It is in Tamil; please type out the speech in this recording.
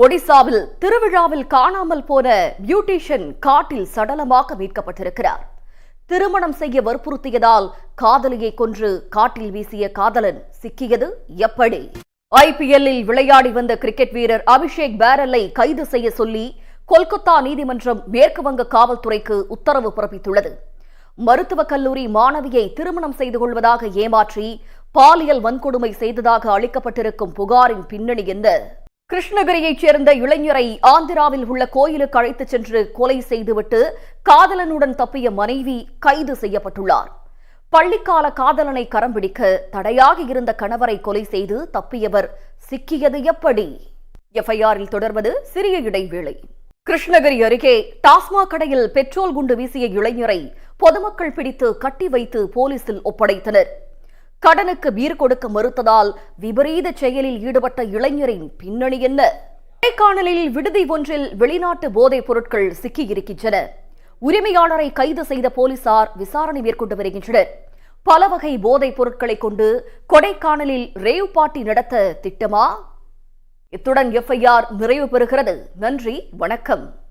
ஒடிசாவில் திருவிழாவில் காணாமல் போன பியூட்டிஷியன் காட்டில் சடலமாக மீட்கப்பட்டிருக்கிறார். திருமணம் செய்ய வற்புறுத்தியதால் காதலியை கொன்று காட்டில் வீசிய காதலன் சிக்கியது எப்படி? IPL-இல் விளையாடி வந்த கிரிக்கெட் வீரர் அபிஷேக் பேரலை கைது செய்ய சொல்லி கொல்கத்தா நீதிமன்றம் மேற்கு வங்க காவல்துறைக்கு உத்தரவு பிறப்பித்துள்ளது. மருத்துவக் கல்லூரி மாணவியை திருமணம் செய்து கொள்வதாக ஏமாற்றி பாலியல் வன்கொடுமை செய்ததாக அளிக்கப்பட்டிருக்கும் புகாரின் பின்னணி என்ன? கிருஷ்ணகிரியைச் சேர்ந்த இளைஞரை ஆந்திராவில் உள்ள கோயிலுக்கு அழைத்துச் சென்று கொலை செய்துவிட்டு காதலனுடன் தப்பிய மனைவி கைது செய்யப்பட்டுள்ளார். பள்ளிக்கால காதலனை கரம் பிடிக்க தடையாக இருந்த கணவரை கொலை செய்து தப்பியவர் சிக்கியது எப்படி? FIR-இல் தொடர்வது சிறிய இடைவேளை. கிருஷ்ணகிரி அருகே டாஸ்மாக் கடையில் பெட்ரோல் குண்டு வீசிய இளைஞரை பொதுமக்கள் பிடித்து கட்டி வைத்து போலீசில் ஒப்படைத்தனர். கடனுக்கு பீர் கொடுக்க மறுத்ததால் விபரீத செயலில் ஈடுபட்ட இளைஞரின் பின்னணி என்ன? கொடைக்கானலில் விடுதி ஒன்றில் வெளிநாட்டு போதைப் பொருட்கள் சிக்கியிருக்கின்றன. உரிமையாளரை கைது செய்த போலீசார் விசாரணை மேற்கொண்டு வருகின்றனர். பல வகை போதைப் பொருட்களை கொண்டு கொடைக்கானலில் ரேவ் பார்ட்டி நடத்த திட்டமா? இத்துடன் FIR நிறைவு பெறுகிறது. நன்றி, வணக்கம்.